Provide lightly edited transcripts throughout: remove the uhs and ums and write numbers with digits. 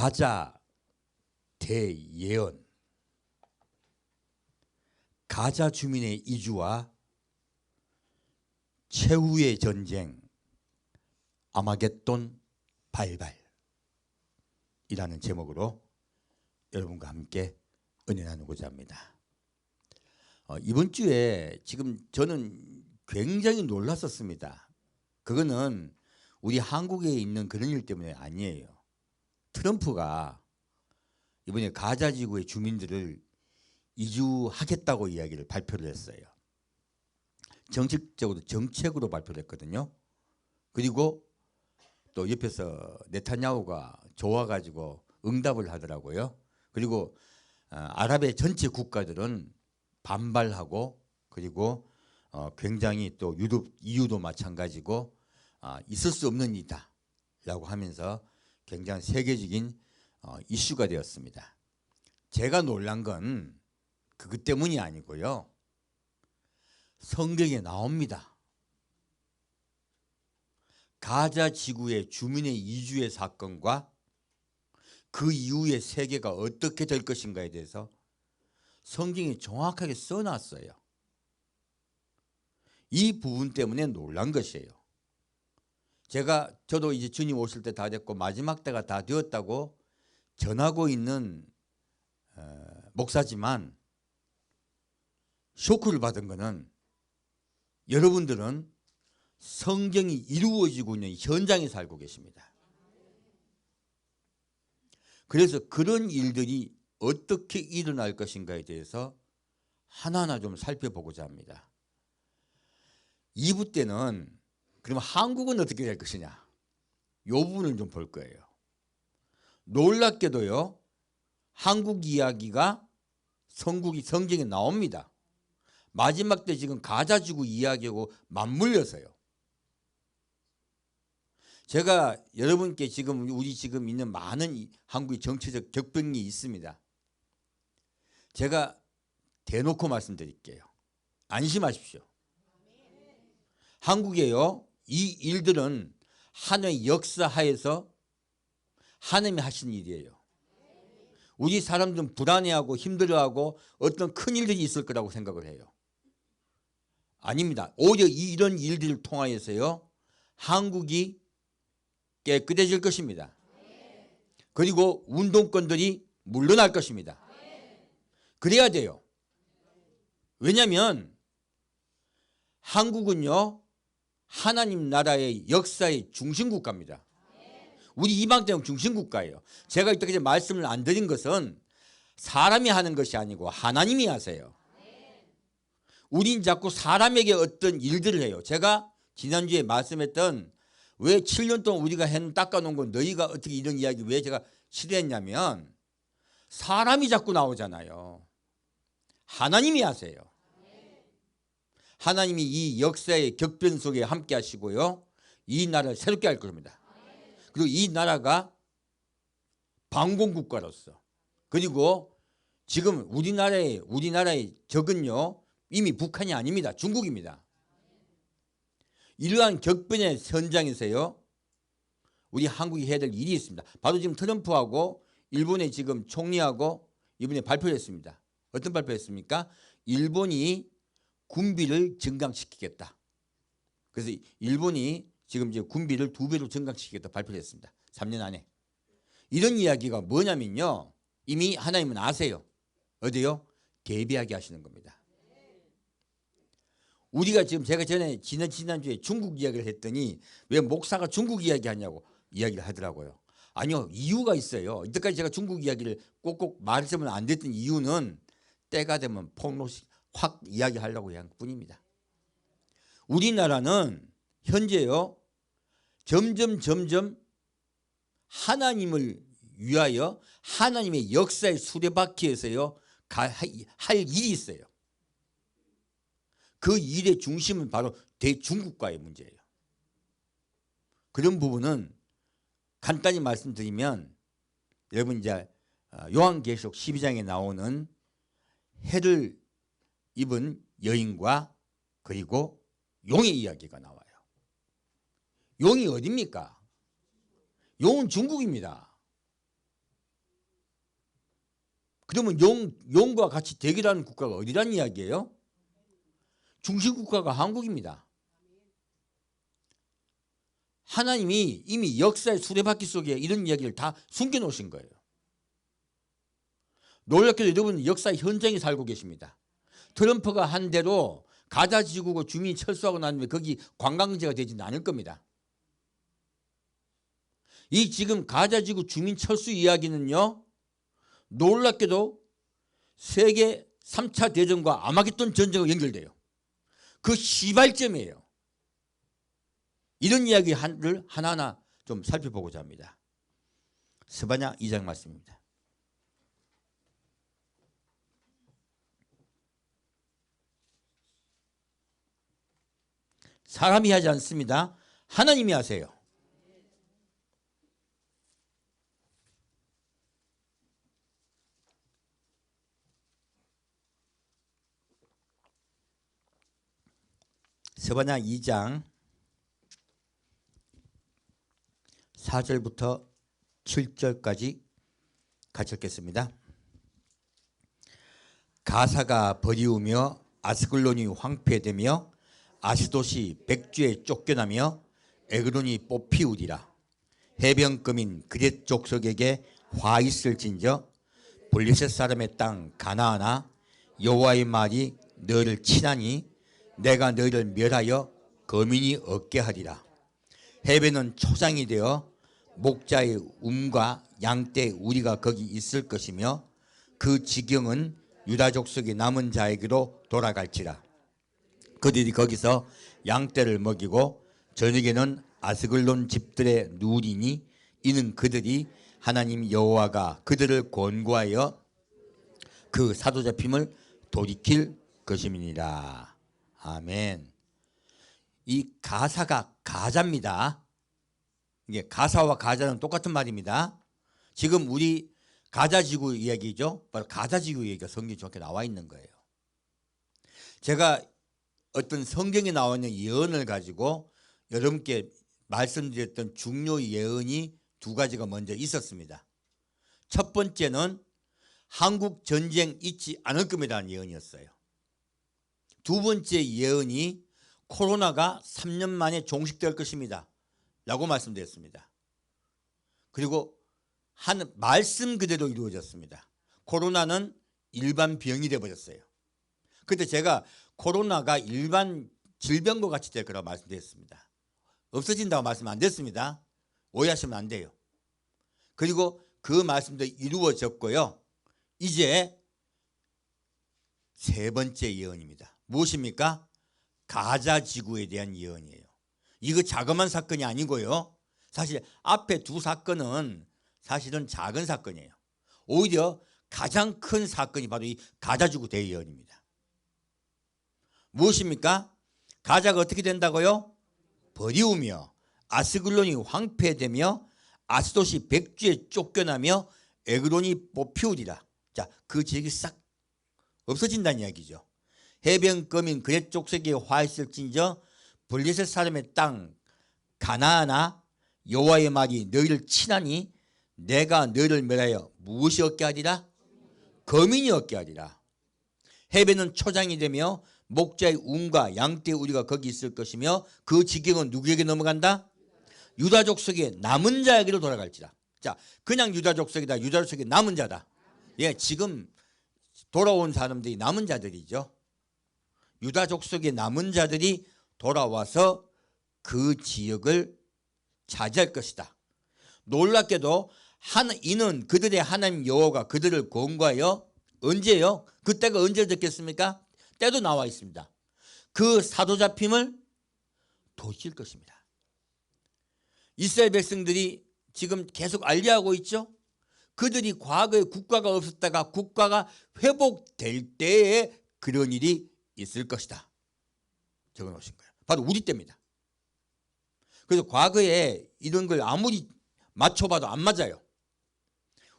가자 대예언. 가자 주민의 이주와 최후의 전쟁 아마겟돈 발발이라는 제목으로 여러분과 함께 은혜 나누고자 합니다. 이번 주에 지금 저는 굉장히 놀랐었습니다. 그거는 우리 한국에 있는 그런 일 때문에 아니에요. 트럼프가 이번에 가자 지구의 주민들을 이주하겠다고 이야기를 발표를 했어요. 정책으로 발표를 했거든요. 그리고 또 옆에서 네타냐후가 좋아가지고 응답을 하더라고요. 그리고 아랍의 전체 국가들은 반발하고, 그리고 굉장히 또 EU도 마찬가지고 있을 수 없는 일이다 라고 하면서 굉장히 세계적인 이슈가 되었습니다. 제가 놀란 건 그것 때문이 아니고요. 성경에 나옵니다. 가자 지구의 주민의 이주의 사건과 그 이후의 세계가 어떻게 될 것인가에 대해서 성경이 정확하게 써놨어요. 이 부분 때문에 놀란 것이에요. 저도 이제 주님 오실 때 다 됐고 마지막 때가 다 되었다고 전하고 있는 목사지만 쇼크를 받은 것은 여러분들은 성경이 이루어지고 있는 현장에 살고 계십니다. 그래서 그런 일들이 어떻게 일어날 것인가에 대해서 하나하나 좀 살펴보고자 합니다. 2부 때는 그럼 한국은 어떻게 될 것이냐, 이 부분을 좀 볼 거예요. 놀랍게도요, 한국 이야기가 성경에 나옵니다. 마지막 때 지금 가자지구 이야기하고 맞물려서요. 제가 여러분께 우리 지금 있는 많은 한국의 정치적 격변이 있습니다. 제가 대놓고 말씀드릴게요. 안심하십시오. 한국에요, 이 일들은 하나님의 역사하에서 하나님이 하신 일이에요. 우리 사람들은 불안해하고 힘들어하고 어떤 큰 일들이 있을 거라고 생각을 해요. 아닙니다. 오히려 이런 일들을 통하여서요, 한국이 깨끗해질 것입니다. 그리고 운동권들이 물러날 것입니다. 그래야 돼요. 왜냐하면 한국은요, 하나님 나라의 역사의 중심국가입니다. 우리 이방대형 중심국가예요. 제가 이때까지 말씀을 안 드린 것은 사람이 하는 것이 아니고 하나님이 하세요. 우린 자꾸 사람에게 어떤 일들을 해요. 제가 지난주에 말씀했던 왜 7년 동안 우리가 닦아놓은 건 너희가 어떻게 이런 이야기 왜 제가 싫어했냐면 사람이 자꾸 나오잖아요. 하나님이 하세요. 하나님이 이 역사의 격변 속에 함께 하시고요, 이 나라를 새롭게 할 겁니다. 그리고 이 나라가 방공국가로서, 그리고 지금 우리나라의 적은요 이미 북한이 아닙니다. 중국입니다. 이러한 격변의 현장에서요, 우리 한국이 해야 될 일이 있습니다. 바로 지금 트럼프하고 일본의 지금 총리하고 이번에 발표했습니다. 어떤 발표했습니까? 일본이 군비를 증강시키겠다. 그래서 일본이 지금 이제 군비를 2배로 증강시키겠다 발표를 했습니다. 3년 안에. 이런 이야기가 뭐냐면요, 이미 하나님은 아세요. 어디요? 대비하게 하시는 겁니다. 우리가 지금 제가 지난주에 중국 이야기를 했더니 왜 목사가 중국 이야기 하냐고 이야기를 하더라고요. 아니요, 이유가 있어요. 이때까지 제가 중국 이야기를 꼭꼭 말씀을 안 드렸던 이유는 때가 되면 폭로식 확 이야기하려고 한 뿐입니다. 우리나라는 현재요, 점점 하나님을 위하여 하나님의 역사의 수레바퀴에서요 할 일이 있어요. 그 일의 중심은 바로 대중국과의 문제예요. 그런 부분은 간단히 말씀드리면, 여러분 이제 요한계시록 12장에 나오는 해를 입은 여인과 그리고 용의 이야기가 나와요. 용이 어디입니까? 용은 중국입니다. 그러면 용과 같이 대결하는 국가가 어디란 이야기예요? 중심국가가 한국입니다. 하나님이 이미 역사의 수레바퀴 속에 이런 이야기를 다 숨겨놓으신 거예요. 놀랍게도 여러분 역사의 현장에 살고 계십니다. 트럼프가 한 대로 가자 지구고 주민이 철수하고 난 후에 거기 관광지가 되지는 않을 겁니다. 이 지금 가자 지구 주민 철수 이야기는요, 놀랍게도 세계 3차 대전과 아마겟돈 전쟁과 연결돼요. 그 시발점이에요. 이런 이야기를 하나하나 좀 살펴보고자 합니다. 스바냐 2장 말씀입니다. 사람이 하지 않습니다. 하나님이 하세요. 스바냐 2장 4절부터 7절까지 같이 읽겠습니다. 가사가 버리우며 아스글론이 황폐되며 아스돗이 백주에 쫓겨나며 에그론이 뽑히우리라. 해변금인 그렛 족속에게 화 있을진저 블레셋 사람의 땅 가나안아 여호와의 말이 너를 치나니 내가 너희를 멸하여 거민이 없게 하리라. 해변은 초장이 되어 목자의 움과 양떼 우리가 거기 있을 것이며 그 지경은 유다 족속의 남은 자에게로 돌아갈지라. 그들이 거기서 양떼를 먹이고 저녁에는 아스글론 집들의 누리니 이는 그들이 하나님 여호와가 그들을 권고하여 그 사로잡힘을 돌이킬 것임이니라. 아멘. 이 가사가 가자입니다. 이게 가사와 가자는 똑같은 말입니다. 지금 우리 가자지구 이야기죠. 바로 가자지구 얘기가 성경에 좋게 나와 있는 거예요. 제가 어떤 성경에 나와 있는 예언을 가지고 여러분께 말씀드렸던 중요 예언이 두 가지가 먼저 있었습니다. 첫 번째는 한국 전쟁 있지 않을 겁니다라는 예언이었어요. 두 번째 예언이 코로나가 3년 만에 종식될 것입니다 라고 말씀드렸습니다. 그리고 한 말씀 그대로 이루어졌습니다. 코로나는 일반 병이 되어버렸어요. 그때 제가 코로나가 일반 질병과 같이 될 거라고 말씀드렸습니다. 없어진다고 말씀 안 됐습니다. 오해하시면 안 돼요. 그리고 그 말씀도 이루어졌고요. 이제 세 번째 예언입니다. 무엇입니까? 가자 지구에 대한 예언이에요. 이거 자그마한 사건이 아니고요. 사실 앞에 두 사건은 사실은 작은 사건이에요. 오히려 가장 큰 사건이 바로 이 가자 지구 대예언입니다. 무엇입니까? 가자가 어떻게 된다고요? 버리우며 아스글론이 황폐되며 아스돗이 백주에 쫓겨나며 에그론이 뽑히우리라. 자, 그 지역이 싹 없어진다는 이야기죠. 해변검인 그렛 족속에 화 있을진저 블레셋 사람의 땅 가나안아 여호와의 말이 너희를 치나니 내가 너희를 멸하여 무엇이 얻게 하리라? 거민이 얻게 하리라. 해변은 초장이 되며 목자의 움과 양떼 우리가 거기 있을 것이며 그 지경은 누구에게 넘어간다? 유다 족속의 남은 자에게로 돌아갈지라. 자, 그냥 유다 족속이다. 유다 족속의 남은 자다. 예, 지금 돌아온 사람들이 남은 자들이죠. 유다 족속의 남은 자들이 돌아와서 그 지역을 차지할 것이다. 놀랍게도 이는 그들의 하나님 여호와가 그들을 권고하여 언제요? 그때가 언제 됐겠습니까? 때도 나와 있습니다. 그 사로잡힘을 도실 것입니다. 이스라엘 백성들이 지금 계속 알리하고 있죠. 그들이 과거에 국가가 없었다가 국가가 회복될 때에 그런 일이 있을 것이다. 적어놓으신 거예요. 바로 우리 때입니다. 그래서 과거에 이런 걸 아무리 맞춰봐도 안 맞아요.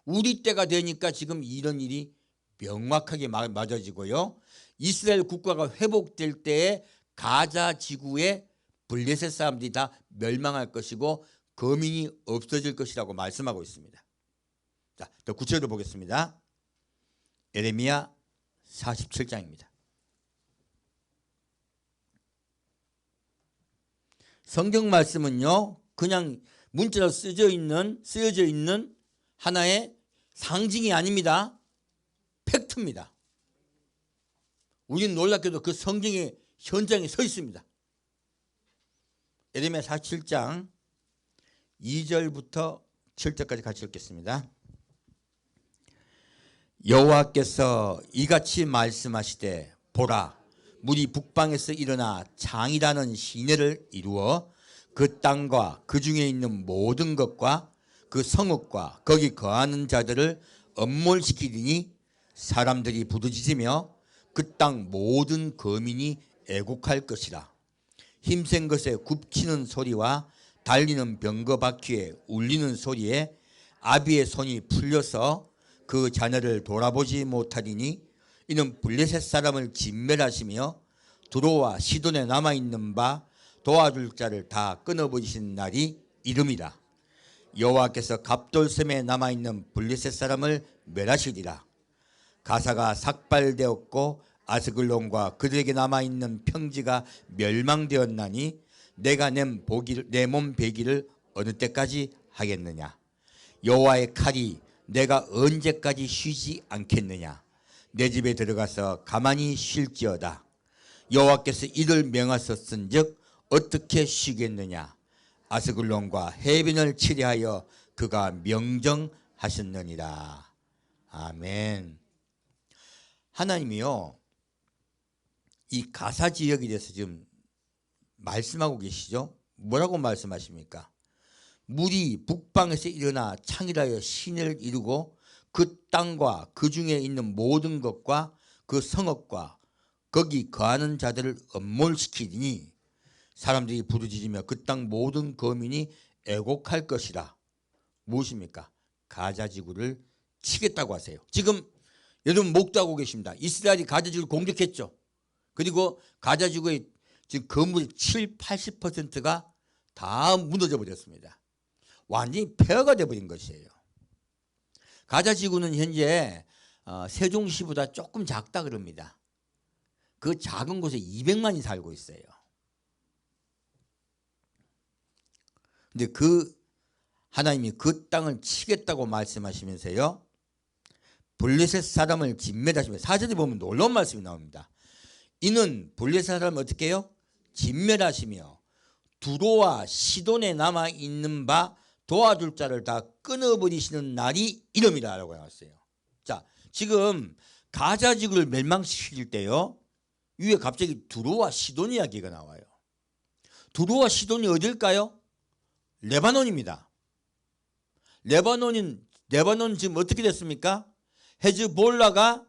우리 때가 되니까 지금 이런 일이 명확하게 맞아지고요. 이스라엘 국가가 회복될 때에 가자 지구에 블레셋 사람들이 다 멸망할 것이고 거민이 없어질 것이라고 말씀하고 있습니다. 자, 더 구체적으로 보겠습니다. 예레미야 47장입니다. 성경 말씀은요, 그냥 문자로 쓰여져 있는 하나의 상징이 아닙니다. 팩트입니다. 우리는 놀랍게도 그 성경의 현장에 서 있습니다. 예레미야 47장 2절부터 7절까지 같이 읽겠습니다. 여호와께서 이같이 말씀하시되 보라, 물이 북방에서 일어나 창이라는 시내를 이루어 그 땅과 그 중에 있는 모든 것과 그 성읍과 거기 거하는 자들을 엄몰시키리니 사람들이 부르짖으며 그 땅 모든 거민이 애곡할 것이라. 힘센 것에 굽치는 소리와 달리는 병거 바퀴에 울리는 소리에 아비의 손이 풀려서 그 자녀를 돌아보지 못하리니 이는 블레셋 사람을 진멸하시며 두로와 시돈에 남아있는 바 도와줄 자를 다 끊어버리신 날이 이름이라. 여호와께서 갑돌섬에 남아있는 블레셋 사람을 멸하시리라. 가사가 삭발되었고 아스글론과 그들에게 남아있는 평지가 멸망되었나니 내가 내 몸 베기를 어느 때까지 하겠느냐. 여호와의 칼이 내가 언제까지 쉬지 않겠느냐. 내 집에 들어가서 가만히 쉴지어다. 여호와께서 이를 명하셨은즉 어떻게 쉬겠느냐. 아스글론과 해변을 치리하여 그가 명정하셨느니라. 아멘. 하나님이요, 이 가사 지역에 대해서 지금 말씀하고 계시죠? 뭐라고 말씀하십니까? 물이 북방에서 일어나 창이라여 시내를 이루고 그 땅과 그 중에 있는 모든 것과 그 성읍과 거기 거하는 자들을 엄몰시키니 사람들이 부르짖으며 그 땅 모든 거민이 애곡할 것이라. 무엇입니까? 가자지구를 치겠다고 하세요. 지금 여러분 목도하고 계십니다. 이스라엘이 가자지구를 공격했죠. 그리고 가자지구의 지금 건물의 80%가 다 무너져 버렸습니다. 완전히 폐허가 되어버린 것이에요. 가자지구는 현재 세종시보다 조금 작다 그럽니다. 그 작은 곳에 200만이 살고 있어요. 근데 그 하나님이 그 땅을 치겠다고 말씀하시면서요, 블레셋 사람을 진멸하시면, 사절에 보면 놀라운 말씀이 나옵니다. 이는 블레셋 사람을 어떻게 해요? 진멸하시며 두로와 시돈에 남아있는 바 도와줄 자를 다 끊어버리시는 날이 이름이라 라고 나왔어요. 자, 지금 가자지구를 멸망시킬 때요, 위에 갑자기 두로와 시돈 이야기가 나와요. 두로와 시돈이 어딜까요? 레바논입니다. 레바논 지금 어떻게 됐습니까? 헤즈볼라가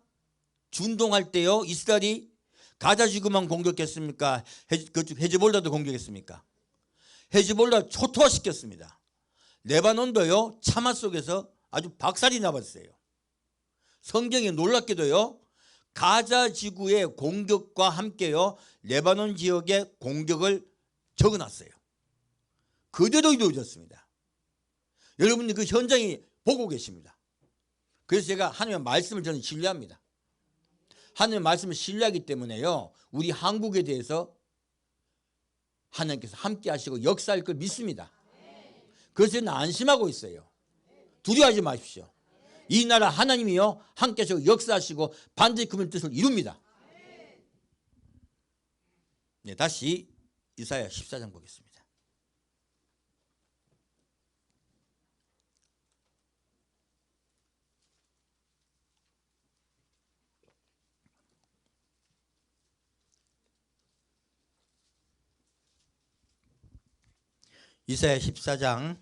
준동할 때요, 이스라엘이 가자지구만 공격했습니까? 그쪽 헤즈볼라도 공격했습니까? 헤즈볼라 초토화시켰습니다. 레바논도요, 참화 속에서 아주 박살이 나버렸어요. 성경에 놀랍게도요, 가자지구의 공격과 함께요, 레바논 지역의 공격을 적어놨어요. 그대로 이루어졌습니다. 여러분들 그 현장이 보고 계십니다. 그래서 제가 하나님의 말씀을 저는 신뢰합니다. 하나님의 말씀을 신뢰하기 때문에요, 우리 한국에 대해서 하나님께서 함께 하시고 역사할 걸 믿습니다. 그래서 저는 안심하고 있어요. 두려워하지 마십시오. 이 나라 하나님이요, 함께 하시고 역사하시고 반드시 그분의 뜻을 이룹니다. 네, 다시 이사야 14장 보겠습니다. 이사야 14장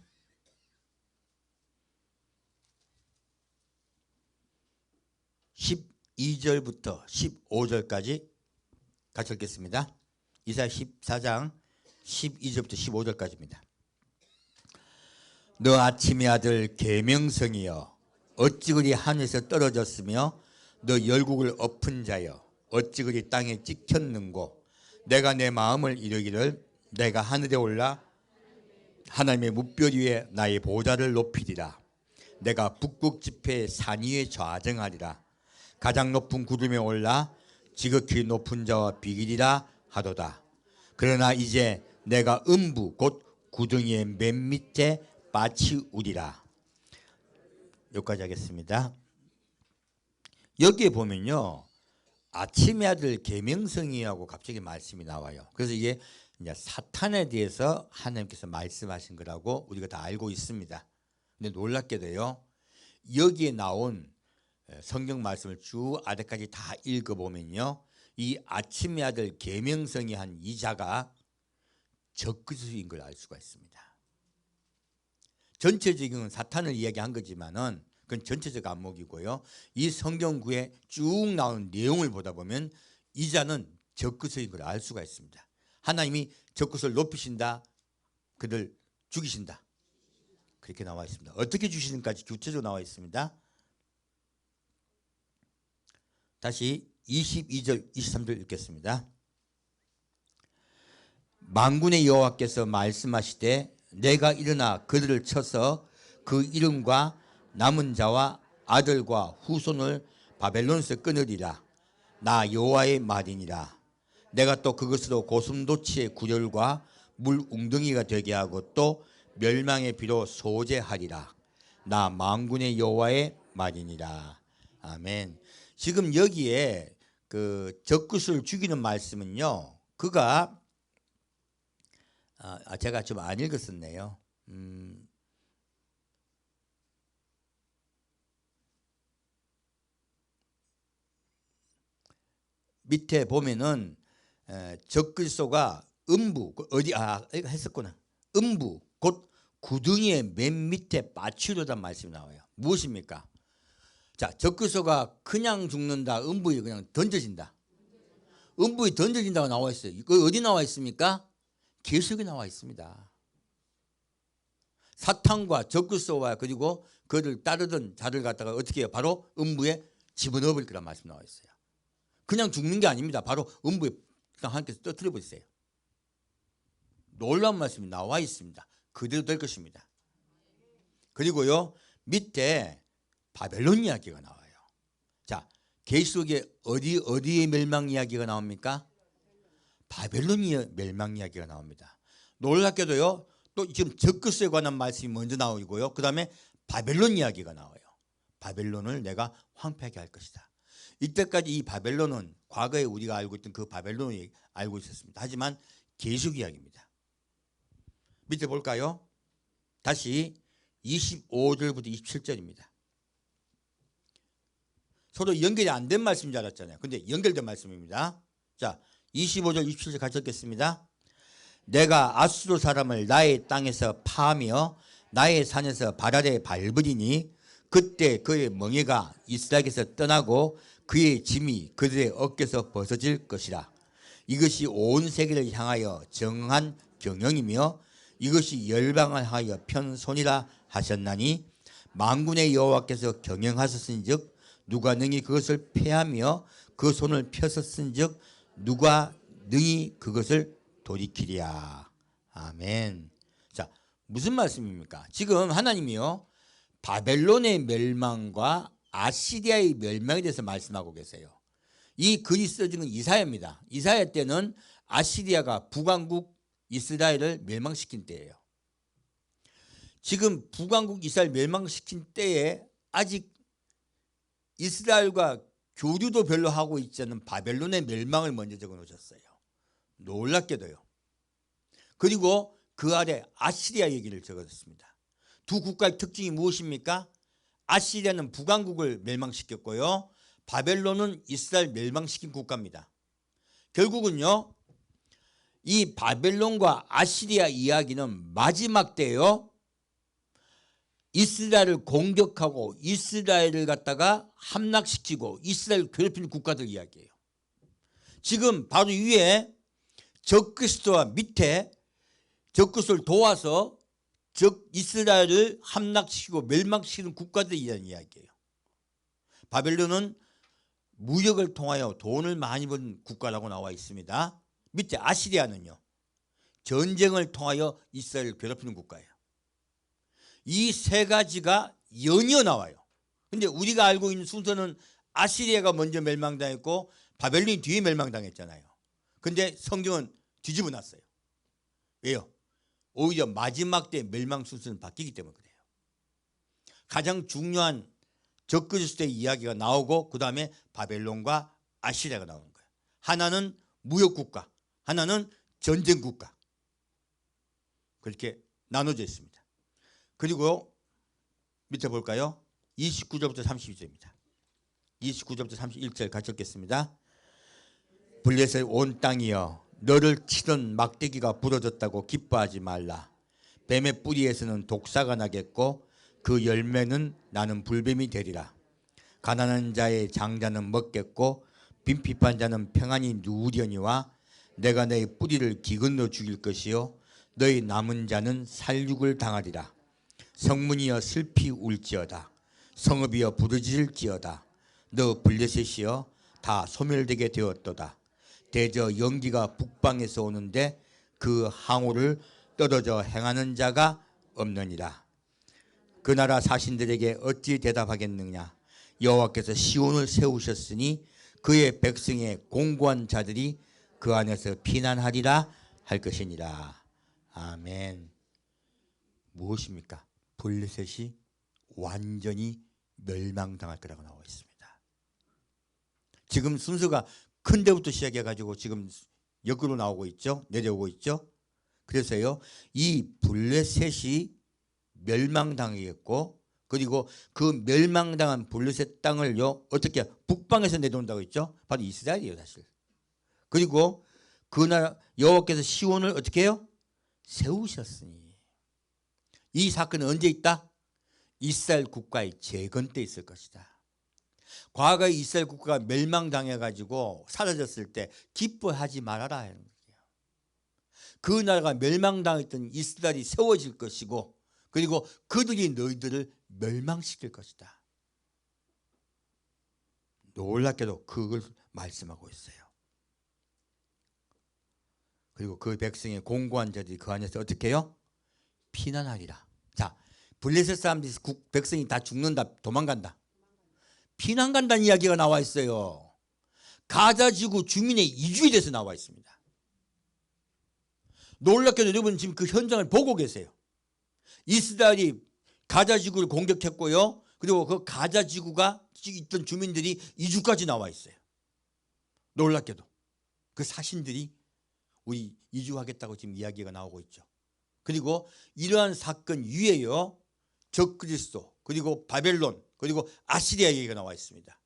12절부터 15절까지 같이 읽겠습니다. 이사야 14장 12절부터 15절까지입니다. 너 아침의 아들 계명성이여, 어찌 그리 하늘에서 떨어졌으며 너 열국을 엎은 자여, 어찌 그리 땅에 찍혔는고. 내가 내 마음을 이르기를 내가 하늘에 올라 하나님의 뭇별 위에 나의 보좌를 높이리라. 내가 북극 지폐의 산 위에 좌정하리라. 가장 높은 구름에 올라 지극히 높은 자와 비기리라 하도다. 그러나 이제 내가 음부 곧 구덩이의 맨 밑에 빠치우리라. 여기까지 하겠습니다. 여기에 보면요, 아침의 아들 계명성이라고 갑자기 말씀이 나와요. 그래서 이게 이제 사탄에 대해서 하나님께서 말씀하신 거라고 우리가 다 알고 있습니다. 근데 놀랍게도요, 여기에 나온 성경 말씀을 쭉 아래까지 다 읽어보면요, 이 아침의 아들 계명성이 한 이 자가 적그리스도인 걸 알 수가 있습니다. 전체적인 사탄을 이야기한 거지만은 그건 전체적 안목이고요. 이 성경구에 쭉 나오는 내용을 보다 보면 이 자는 적그리스도인 걸 알 수가 있습니다. 하나님이 적그리스도를 높이신다, 그들 죽이신다, 그렇게 나와 있습니다. 어떻게 주시는까지 구체적으로 나와 있습니다. 다시 22절 23절 읽겠습니다. 만군의 여호와께서 말씀하시되 내가 일어나 그들을 쳐서 그 이름과 남은 자와 아들과 후손을 바벨론에서 끊으리라. 나 여호와의 말이니라. 내가 또 그것으로 고슴도치의 구렬과 물 웅덩이가 되게 하고 또 멸망의 비로 소재하리라. 나 만군의 여호와의 말이니라. 아멘. 지금 여기에 그 적그리스도를 죽이는 말씀은요, 그가 제가 좀 안 읽었었네요. 밑에 보면은 적그리스도가 음부 어디 이거 했었구나. 음부 곧 구덩이의 맨 밑에 빠치려다 말씀이 나와요. 무엇입니까? 자, 적그리스도가 그냥 죽는다, 음부에 그냥 던져진다. 음부에 던져진다고 나와 있어요. 그 어디 나와 있습니까? 계시록에 나와 있습니다. 사탄과 적그리스도와 그리고 그를 따르던 자를 갖다가 어떻게 해요? 바로 음부에 집어넣어 버릴 거란 말씀 나와 있어요. 그냥 죽는 게 아닙니다. 바로 음부에 하나님께서 떨어뜨려 버리세요. 놀라운 말씀이 나와 있습니다. 그대로 될 것입니다. 그리고요, 밑에 바벨론 이야기가 나와요. 자, 계시록에 어디의 멸망 이야기가 나옵니까? 바벨론의 멸망 이야기가 나옵니다. 놀랍게도요, 또 지금 적그리스도에 관한 말씀이 먼저 나오고요, 그 다음에 바벨론 이야기가 나와요. 바벨론을 내가 황폐하게 할 것이다. 이때까지 이 바벨론은 과거에 우리가 알고 있던 그 바벨론을 알고 있었습니다. 하지만 계시록 이야기입니다. 밑에 볼까요? 다시 25절부터 27절입니다. 서로 연결이 안 된 말씀인 줄 알았잖아요. 근데 연결된 말씀입니다. 자, 25절 27절 같이 읽겠습니다. 내가 아수르 사람을 나의 땅에서 파하며 나의 산에서 발 아래 밟으리니 그때 그의 멍에가 이스라엘에서 떠나고 그의 짐이 그들의 어깨에서 벗어질 것이라. 이것이 온 세계를 향하여 정한 경영이며 이것이 열방을 향하여 편손이라 하셨나니 만군의 여호와께서 경영하셨은즉 누가 능히 그것을 패하며 그 손을 펴섰은즉 누가 능히 그것을 돌이키랴. 아멘. 자, 무슨 말씀입니까? 지금 하나님이요, 바벨론의 멸망과 아시리아의 멸망에 대해서 말씀하고 계세요. 이 글이 써진 건 이사야입니다. 이사야 때는 아시리아가 북왕국 이스라엘을 멸망시킨 때예요. 지금 북왕국 이스라엘 멸망시킨 때에 아직 이스라엘과 교류도 별로 하고 있지 않은 바벨론의 멸망을 먼저 적어 놓으셨어요. 놀랍게도요. 그리고 그 아래 아시리아 얘기를 적어줬습니다. 두 국가의 특징이 무엇입니까? 아시리아는 북왕국을 멸망시켰고요, 바벨론은 이스라엘 멸망시킨 국가입니다. 결국은요, 이 바벨론과 아시리아 이야기는 마지막 때요, 이스라엘을 공격하고 이스라엘을 갖다가 함락시키고 이스라엘을 괴롭히는 국가들 이야기예요. 지금 바로 위에 적그리스도와 밑에 적그리스도를 도와서 이스라엘을 함락시키고 멸망시키는 국가들에 대한 이야기예요. 바벨론은 무역을 통하여 돈을 많이 번 국가라고 나와 있습니다. 밑에 아시리아는요, 전쟁을 통하여 이스라엘을 괴롭히는 국가예요. 이 세 가지가 연이어 나와요. 근데 우리가 알고 있는 순서는 아시리아가 먼저 멸망당했고 바벨론이 뒤에 멸망당했잖아요. 근데 성경은 뒤집어 놨어요. 왜요? 오히려 마지막 때 멸망 순서는 바뀌기 때문에 그래요. 가장 중요한 적그리스도의 이야기가 나오고 그 다음에 바벨론과 아시리아가 나오는 거예요. 하나는 무역국가, 하나는 전쟁국가. 그렇게 나눠져 있습니다. 그리고 밑에 볼까요? 29절부터 32절입니다. 29절부터 31절 같이 읽겠습니다. 블레셋 온 땅이여 너를 치던 막대기가 부러졌다고 기뻐하지 말라. 뱀의 뿌리에서는 독사가 나겠고 그 열매는 나는 불뱀이 되리라. 가난한 자의 장자는 먹겠고 빈핍한 자는 평안히 누우려니와 내가 너의 뿌리를 기근으로 죽일 것이요 너의 남은 자는 살육을 당하리라. 성문이여 슬피 울지어다. 성읍이여 부르짖을지어다. 너 블레셋이여 다 소멸되게 되었도다. 대저 연기가 북방에서 오는데 그 항우를 떨어져 행하는 자가 없느니라. 그 나라 사신들에게 어찌 대답하겠느냐. 여호와께서 시온을 세우셨으니 그의 백성의 공고한 자들이 그 안에서 피난하리라 할 것이니라. 아멘. 무엇입니까? 블레셋이 완전히 멸망당할 거라고 나와 있습니다. 지금 순서가 큰 데부터 시작해가지고 지금 역으로 나오고 있죠. 내려오고 있죠. 그래서요 이 블레셋이 멸망당하겠고 그리고 그 멸망당한 블레셋 땅을요 어떻게 북방에서 내려온다고 했죠. 바로 이스라엘이에요 사실. 그리고 그 나라 여호와께서 시온을 어떻게 해요? 세우셨으니. 이 사건은 언제 있다? 이스라엘 국가의 재건 때 있을 것이다. 과거에 이스라엘 국가가 멸망당해가지고 사라졌을 때 기뻐하지 말아라 하는 거예요. 그 나라가 멸망당했던 이스라엘이 세워질 것이고 그리고 그들이 너희들을 멸망시킬 것이다. 놀랍게도 그걸 말씀하고 있어요. 그리고 그 백성의 공고한 자들이 그 안에서 어떻게 해요? 피난하리라. 자, 블레셋 사람들이 백성이 다 죽는다, 도망간다. 피난 간다는 이야기가 나와 있어요. 가자 지구 주민의 이주에 대해서 나와 있습니다. 놀랍게도 여러분 지금 그 현장을 보고 계세요. 이스라엘이 가자 지구를 공격했고요. 그리고 그 가자 지구가 있던 주민들이 이주까지 나와 있어요. 놀랍게도 그 사신들이 우리 이주하겠다고 지금 이야기가 나오고 있죠. 그리고 이러한 사건 위에요 적그리스도 그리고 바벨론 그리고 아시리아 얘기가 나와 있습니다.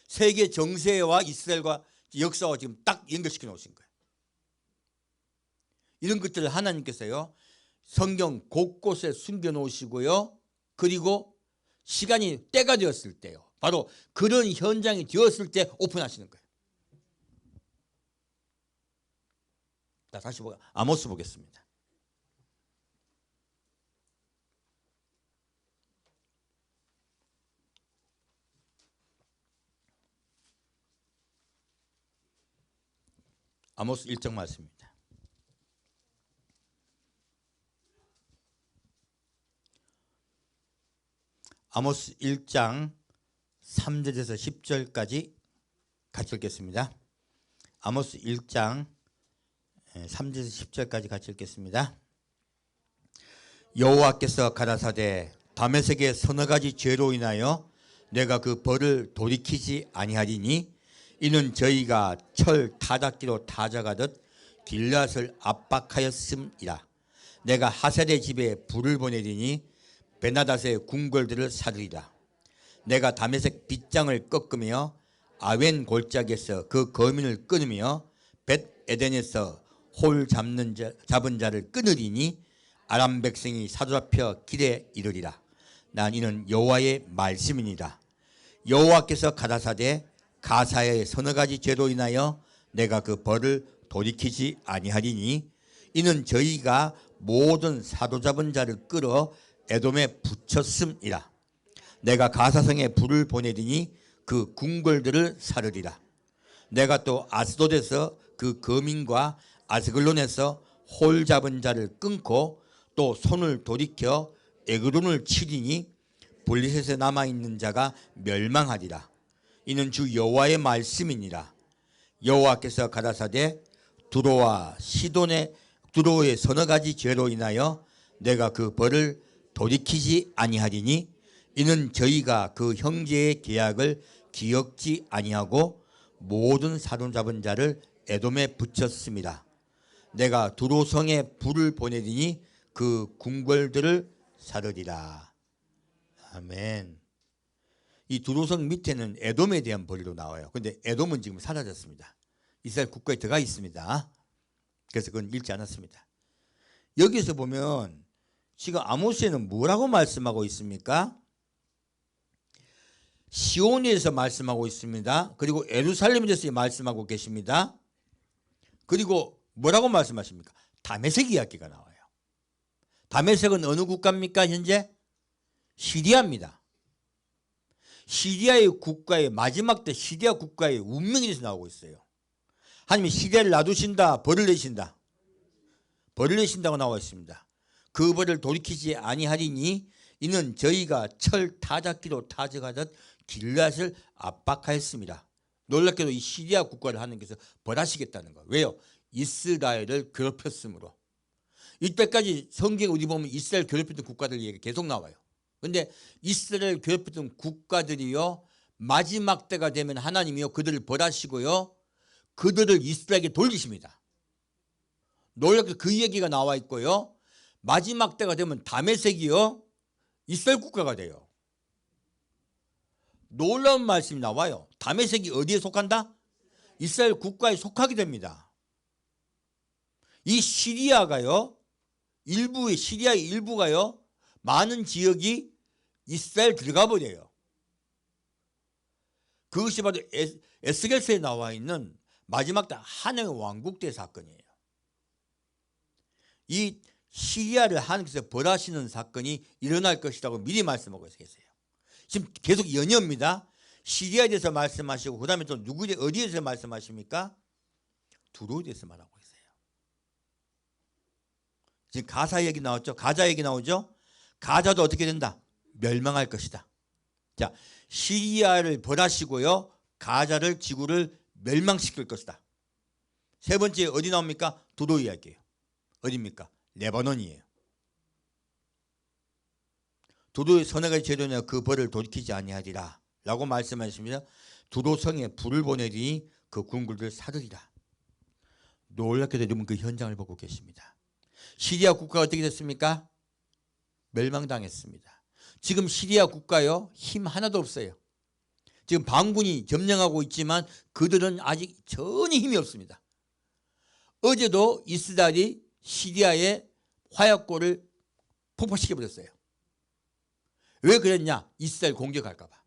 세계 정세와 이스라엘과 역사와 지금 딱 연결시켜 놓으신 거예요. 이런 것들을 하나님께서요 성경 곳곳에 숨겨 놓으시고요. 그리고 시간이 때가 되었을 때요. 바로 그런 현장이 되었을 때 오픈하시는 거예요. 자, 다시 아모스 보겠습니다. 아모스 1장 말씀입니다. 아모스 1장 3절에서 10절까지 같이 읽겠습니다. 아모스 1장 3절에서 10절까지 같이 읽겠습니다. 여호와께서 가라사대 다메섹의 서너 가지 죄로 인하여 내가 그 벌을 돌이키지 아니하리니 이는 저희가 철 타작기로 타작하듯 길앗을 압박하였음이라. 내가 하셀의 집에 불을 보내리니 베나닷의 궁궐들을 사르리라. 내가 다메섹 빗장을 꺾으며 아웬 골짜기에서 그 거민을 끊으며 벳 에덴에서 홀 잡은 자를 끊으리니 아람 백성이 사로잡혀 길에 이르리라. 난 이는 여호와의 말씀이니라. 여호와께서 가라사대 가사의 서너 가지 죄로 인하여 내가 그 벌을 돌이키지 아니하리니 이는 저희가 모든 사로잡은 자를 끌어 에돔에 붙였음이라. 내가 가사성에 불을 보내리니 그 궁궐들을 사르리라. 내가 또 아스돗에서 그 거민과 아스글론에서 홀 잡은 자를 끊고 또 손을 돌이켜 에그론을 치리니 블레셋에 남아있는 자가 멸망하리라. 이는 주 여호와의 말씀이니라. 여호와께서 가라사대 두로의 서너 가지 죄로 인하여 내가 그 벌을 돌이키지 아니하리니 이는 저희가 그 형제의 계약을 기억지 아니하고 모든 사로잡은 자를 에돔에 붙였습니다. 내가 두로성에 불을 보내리니 그 궁궐들을 사르리라. 아멘. 이 두로성 밑에는 에돔에 대한 벌도 나와요. 근데 에돔은 지금 사라졌습니다. 이스라엘 국가에 들어가 있습니다. 그래서 그건 읽지 않았습니다. 여기서 보면 지금 아모스에는 뭐라고 말씀하고 있습니까? 시온에서 말씀하고 있습니다. 그리고 예루살렘에 대해서 말씀하고 계십니다. 그리고 뭐라고 말씀하십니까? 다메섹 이야기가 나와요. 다메섹은 어느 국가입니까? 현재 시리아입니다. 시리아의 국가의 마지막 때 시리아 국가의 운명에 대해서 나오고 있어요. 하나님이 시리아를 놔두신다, 벌을 내신다. 벌을 내신다고 나와 있습니다. 그 벌을 돌이키지 아니하리니 이는 저희가 철 타작기로 타적하듯 길앗을 압박하였습니다. 놀랍게도 이 시리아 국가를 하나님께서 벌하시겠다는 거예요. 왜요? 이스라엘을 괴롭혔으므로. 이때까지 성경에 어디 보면 이스라엘 괴롭혔던 국가들 얘기 계속 나와요. 그런데 이스라엘 괴롭혔던 국가들이요, 마지막 때가 되면 하나님이요 그들을 벌하시고요 그들을 이스라엘에게 돌리십니다. 놀랍게도 그 얘기가 나와 있고요, 마지막 때가 되면 다메섹이요 이스라엘 국가가 돼요. 놀라운 말씀이 나와요. 다메섹이 어디에 속한다? 이스라엘 국가에 속하게 됩니다. 이 시리아가요, 시리아의 일부가요, 많은 지역이 이스라엘 들어가 버려요. 그것이 바로 에스겔서에 나와 있는 마지막 때 하나님의 왕국대 사건이에요. 이 시리아를 하나님께서 벌하시는 사건이 일어날 것이라고 미리 말씀하고 계세요. 지금 계속 연이어입니다. 시리아에 대해서 말씀하시고 그 다음에 또 어디에 대해서 말씀하십니까? 두로에 대해서 말하고 있어요. 지금 가사 얘기 나왔죠? 가자 얘기 나오죠? 가자도 어떻게 된다? 멸망할 것이다. 자, 시리아를 벌하시고요, 가자를, 지구를 멸망시킬 것이다. 세 번째 어디 나옵니까? 두로 이야기예요. 어디입니까? 레바논이에요. 두로의 서너 가지 죄로 인하여 그 벌을 돌이키지 아니하리라 라고 말씀하십니다. 두로성에 불을 보내리니 그 궁궐을 사르리라. 놀랍게도 여러분 그 현장을 보고 계십니다. 시리아 국가가 어떻게 됐습니까? 멸망당했습니다. 지금 시리아 국가요, 힘 하나도 없어요. 지금 반군이 점령하고 있지만 그들은 아직 전혀 힘이 없습니다. 어제도 이스라엘이 시리아의 화약고를 폭파시켜버렸어요. 왜 그랬냐? 이스라엘 공격할까 봐.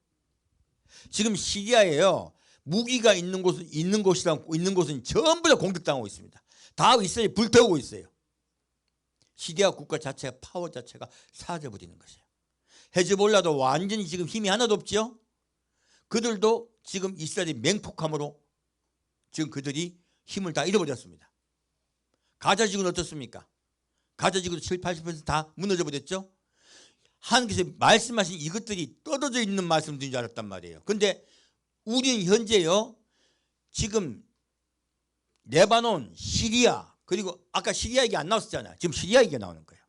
지금 시리아에요, 무기가 있는 곳은 전부 다 공격당하고 있습니다. 다 이스라엘이 불태우고 있어요. 시리아 국가 자체가, 파워 자체가 사라져버리는 것이에요. 헤즈볼라도 완전히 지금 힘이 하나도 없죠. 그들도 지금 이스라엘이 맹폭함으로 지금 그들이 힘을 다 잃어버렸습니다. 가자 지구는 어떻습니까? 가자 지구도 70~80% 다 무너져 버렸죠. 하나님께서 말씀하신 이것들이 떨어져 있는 말씀들인 줄 알았단 말이에요. 그런데 우리는 현재요, 지금 레바논, 시리아, 그리고 아까 시리아 얘기 안 나왔었잖아요. 지금 시리아 얘기가 나오는 거예요.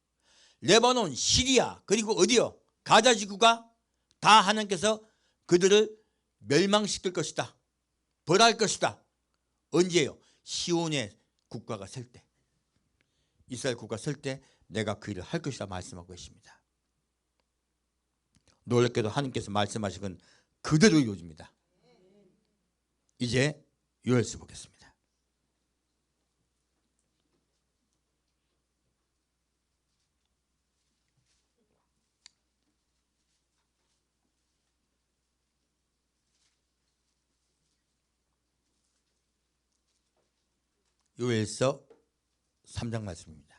레바논, 시리아, 그리고 어디요? 가자 지구가 다 하나님께서 그들을 멸망시킬 것이다. 벌할 것이다. 언제요? 시온의 국가가 설 때, 이스라엘 국가가 설 때 내가 그 일을 할 것이다 말씀하고 계십니다. 놀랍게도 하나님께서 말씀하신 건 그대로 이루어집니다. 이제 요엘서 보겠습니다. 요엘서 3장 말씀입니다.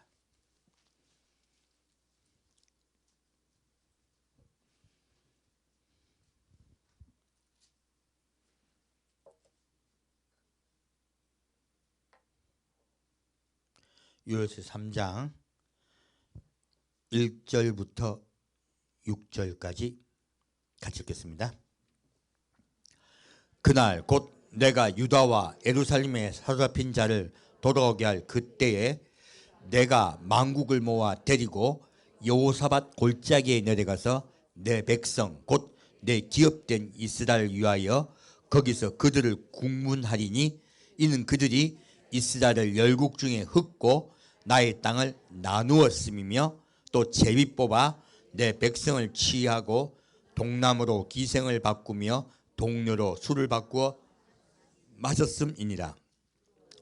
요엘서 3장 1절부터 6절까지 같이 읽겠습니다. 그날 곧 내가 유다와 예루살렘에 사로잡힌 자를 돌아오게 할 그때에 내가 만국을 모아 데리고 여호사밧 골짜기에 내려가서 내 백성 곧 내 기업된 이스라엘 위하여 거기서 그들을 국문하리니 이는 그들이 이스라엘을 열국 중에 흩고 나의 땅을 나누었음이며 또 제비 뽑아 내 백성을 취하고 동남으로 기생을 바꾸며 동료로 술을 바꾸어 마셨음이니라.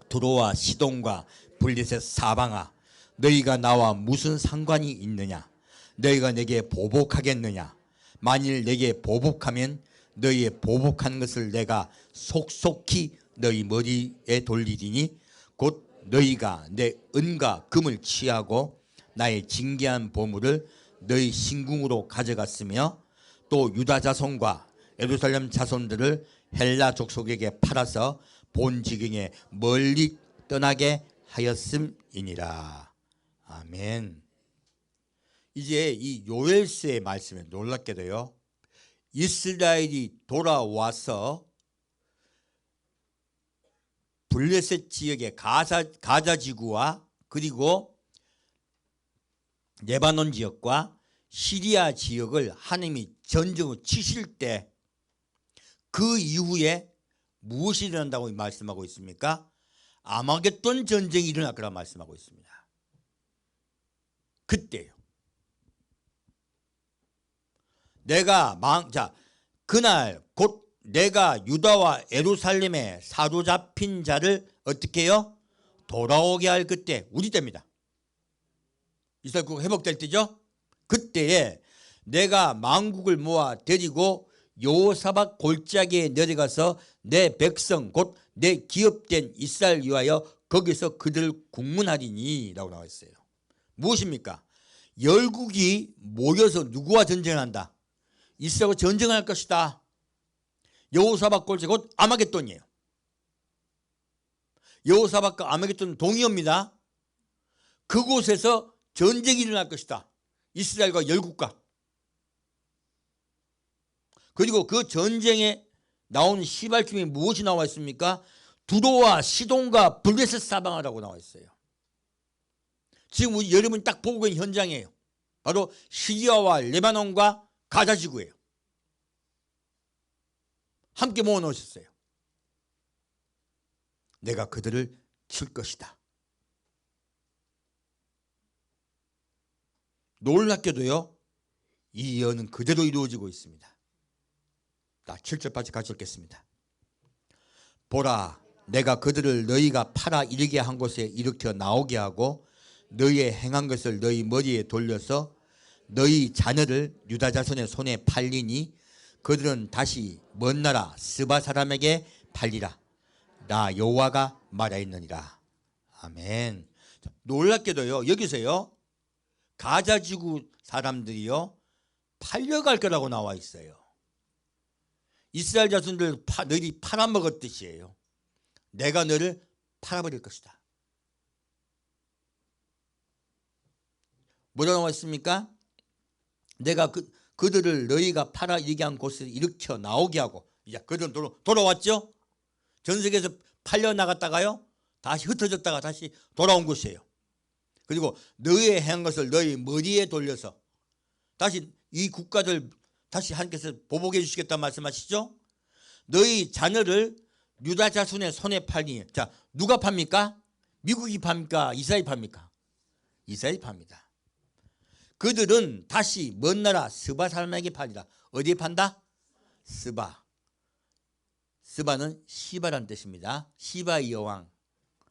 두로와 시돈과 블레셋 사방아, 너희가 나와 무슨 상관이 있느냐? 너희가 내게 보복하겠느냐? 만일 내게 보복하면 너희의 보복한 것을 내가 속속히 너희 머리에 돌리리니 곧 너희가 내 은과 금을 취하고 나의 징계한 보물을 너희 신궁으로 가져갔으며 또 유다 자손과 예루살렘 자손들을 헬라 족속에게 팔아서 본 지경에 멀리 떠나게 하였음이니라. 아멘. 이제 이 요엘서의 말씀에 놀랍게도요, 이스라엘이 돌아와서 블레셋 지역의 가자 지구와 그리고 레바논 지역과 시리아 지역을 하나님이 전쟁으로 치실 때 그 이후에 무엇이 일어난다고 말씀하고 있습니까? 아마겟돈 전쟁이 일어날 거라고 말씀하고 있습니다. 그때요. 그날 곧 내가 유다와 예루살렘에 사로잡힌 자를 어떻게 해요? 돌아오게 할 그때, 우리 때입니다. 이스라엘국 회복될 때죠. 그때에 내가 만국을 모아 데리고 여호사밧 골짜기에 내려가서 내 백성 곧 내 기업된 이스라엘 위하여 거기서 그들을 국문하리니 라고 나와 있어요. 무엇입니까? 열국이 모여서 누구와 전쟁을 한다? 이스라엘과 전쟁할 것이다. 여호사밧 골짜기 곧 아마겟돈이에요. 여호사밧과 아마겟돈은 동의어입니다. 그곳에서 전쟁이 일어날 것이다. 이스라엘과 열국과. 그리고 그 전쟁에 나온 시발점이 무엇이 나와 있습니까? 두로와 시돈과 블레셋 사방이라고 나와 있어요. 지금 우리 여러분이 딱 보고 있는 현장이에요. 바로 시리아와 레바논과 가자 지구예요. 함께 모아 놓으셨어요. 내가 그들을 칠 것이다. 놀랍게도요, 이 예언은 그대로 이루어지고 있습니다. 나 7절까지 같이 읽겠습니다. 보라, 내가 그들을 너희가 팔아 이르게 한 곳에 일으켜 나오게 하고 너희의 행한 것을 너희 머리에 돌려서 너희 자녀를 유다 자손의 손에 팔리니 그들은 다시 먼 나라 스바 사람에게 팔리라. 나 여호와가 말하였느니라. 아멘. 놀랍게도요, 여기서요, 가자지구 사람들이요 팔려갈 거라고 나와 있어요. 이스라엘 자손들 너희들이 팔아먹었듯이에요. 내가 너를 팔아버릴 것이다. 뭐라고 나와 있습니까? 내가 그들을 너희가 팔아 이르게 한 곳에 일으켜 나오게 하고, 이제 그들은 돌아왔죠. 전 세계에서 팔려 나갔다가요 다시 흩어졌다가 다시 돌아온 곳이에요. 그리고 너희의 행한 것을 너희 머리에 돌려서 다시 이 국가들 다시 하나님께서 보복해 주시겠다 말씀하시죠. 너희 자녀를 유다 자손의 손에 팔니. 자, 누가 팝니까? 미국이 팝니까? 이스라엘이 팝니까? 이스라엘이 팝니다. 그들은 다시 먼 나라 스바 사람에게 팔리라. 어디에 판다? 스바. 스바는 시바라는 뜻입니다. 시바의 여왕.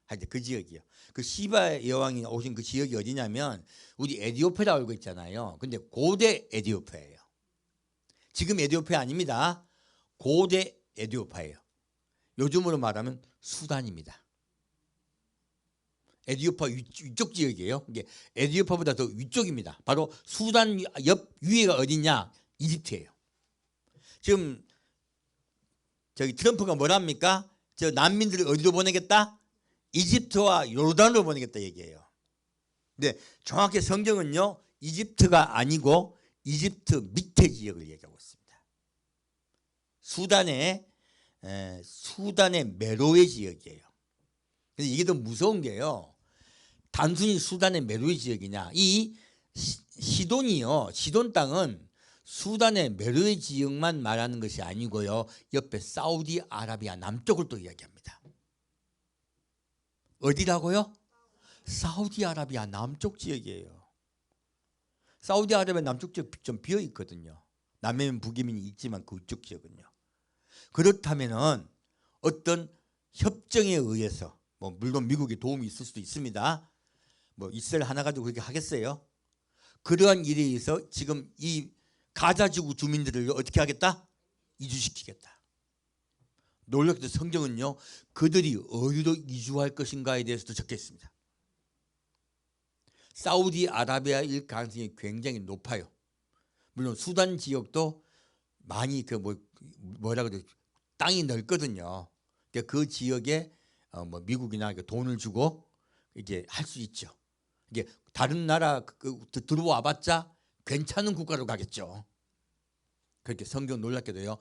하여튼 그 지역이요. 그 시바의 여왕이 오신 그 지역이 어디냐면 우리 에티오피아라고 알고 있잖아요. 근데 고대 에티오피아예요. 지금 에티오피아 아닙니다. 고대 에티오피아예요. 요즘으로 말하면 수단입니다. 에티오피아 위쪽 지역이에요. 이게 에티오피아보다 더 위쪽입니다. 바로 수단 옆 위에가 어디냐? 이집트예요. 지금 저기 트럼프가 뭐랍니까? 저 난민들을 어디로 보내겠다? 이집트와 요르단으로 보내겠다 얘기해요. 근데 정확히 성경은요, 이집트가 아니고 이집트 밑에 지역을 얘기하고 있습니다. 수단의 수단의 메로의 지역이에요. 그래서 이게 더 무서운 게요. 단순히 수단의 메로의 지역이냐. 이 시돈이요. 시돈 땅은 수단의 메로의 지역만 말하는 것이 아니고요. 옆에 사우디아라비아 남쪽을 또 이야기합니다. 어디라고요? 사우디아라비아 남쪽 지역이에요. 사우디아라비아 남쪽 지역 좀 비어 있거든요. 남해면 북해면이 있지만 그쪽 지역은요. 그렇다면은 어떤 협정에 의해서 뭐 물론 미국의 도움이 있을 수도 있습니다. 뭐 이스라엘 하나 가지고 그렇게 하겠어요? 그러한 일에 의해서 지금 이 가자지구 주민들을 어떻게 하겠다? 이주시키겠다. 놀랍게도 성경은요, 그들이 어디로 이주할 것인가에 대해서도 적혀 있습니다. 사우디아라비아일 가능성이 굉장히 높아요. 물론 수단 지역도 많이 뭐라 그래, 땅이 넓거든요. 그 지역에 뭐 미국이나 돈을 주고 이제 할 수 있죠. 이게 다른 나라 들어와봤자 괜찮은 국가로 가겠죠. 그렇게 성경 놀랍게도요.